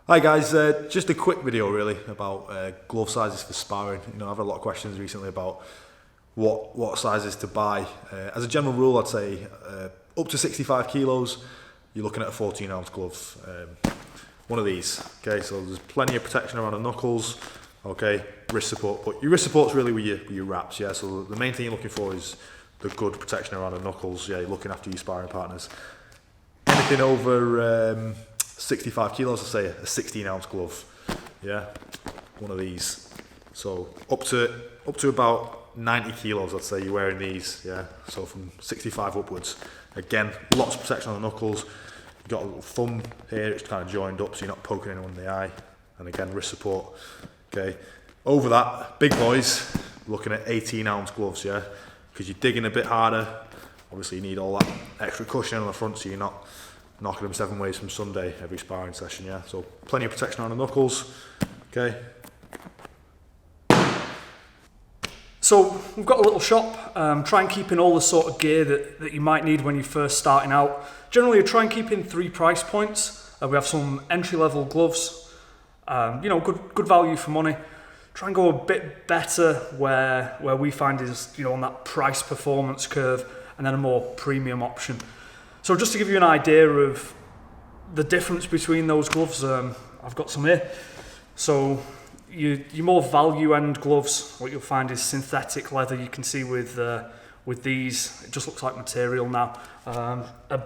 Hi guys, just a quick video really about glove sizes for sparring. I've had a lot of questions recently about what sizes to buy. As a general rule, I'd say up to 65 kilos, you're looking at a 14-ounce glove. One of these. Okay, so there's plenty of protection around the knuckles. Okay, wrist support, but your wrist support's really with your wraps. Yeah, so the main thing you're looking for is the good protection around the knuckles. Yeah, you're looking after your sparring partners. Anything over 65 kilos, I'd say a 16-ounce glove. Yeah, one of these. So up to about 90 kilos, I'd say you're wearing these. Yeah, so from 65 upwards. Again, lots of protection on the knuckles. You've got a little thumb here, it's kind of joined up so you're not poking anyone in the eye. And again, wrist support. Okay, over that, big boys, looking at 18-ounce gloves. Yeah, because you're digging a bit harder. Obviously, you need all that extra cushion on the front so you're not knocking them 7 ways from Sunday every sparring session. Yeah, so plenty of protection on the knuckles. Okay. So we've got a little shop. Try and keep in all the sort of gear that you might need when you're first starting out. Generally, we try and keep in 3 price points. We have some entry-level gloves. Good value for money. Try and go a bit better where we find is on that price performance curve, and then a more premium option. So just to give you an idea of the difference between those gloves, I've got some here. So your more value end gloves, what you'll find is synthetic leather. You can see with these, it just looks like material now. A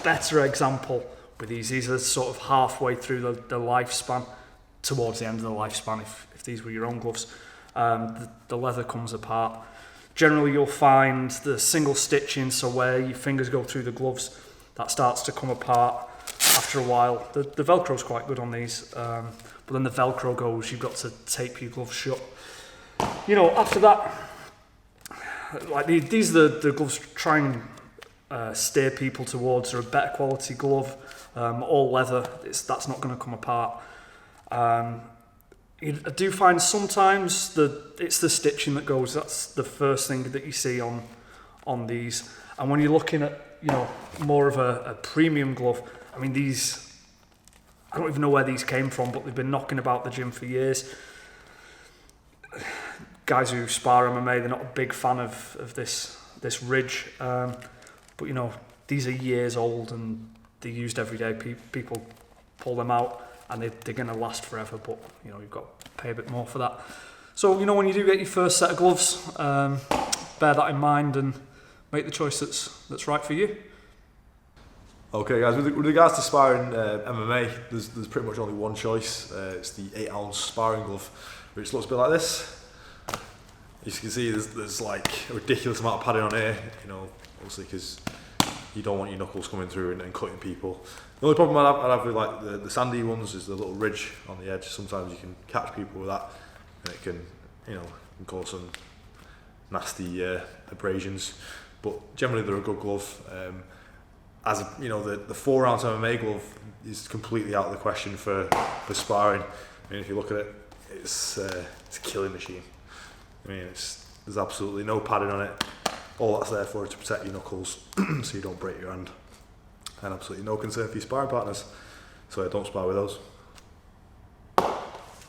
better example with these are sort of halfway through the lifespan, towards the end of the lifespan if these were your own gloves. The leather comes apart. Generally, you'll find the single stitching, so where your fingers go through the gloves, that starts to come apart after a while. The Velcro's quite good on these, but then the Velcro goes, you've got to tape your gloves shut. After that, like these are the gloves try and steer people towards a better quality glove. All leather, that's not going to come apart. I do find sometimes it's the stitching that goes. That's the first thing that you see on these. And when you're looking at more of a premium glove, I mean these, I don't even know where these came from, but they've been knocking about the gym for years. Guys who spar MMA, they're not a big fan of this ridge, but these are years old and they're used every day. People pull them out. And they're going to last forever, but you've got to pay a bit more for that. So when you do get your first set of gloves, bear that in mind and make the choice that's right for you. Okay, guys. With regards to sparring MMA, there's pretty much only one choice. It's the 8-ounce sparring glove, which looks a bit like this. As you can see, there's like a ridiculous amount of padding on here. Obviously because you don't want your knuckles coming through and cutting people. The only problem I'd have with like the sandy ones is the little ridge on the edge. Sometimes you can catch people with that, and it can can cause some nasty abrasions. But generally they're a good glove. The 4-ounce MMA glove is completely out of the question for sparring. I mean, if you look at it, it's a killing machine. I mean, there's absolutely no padding on it. All that's there for is to protect your knuckles so you don't break your hand. And absolutely no concern for your sparring partners. So don't spar with those.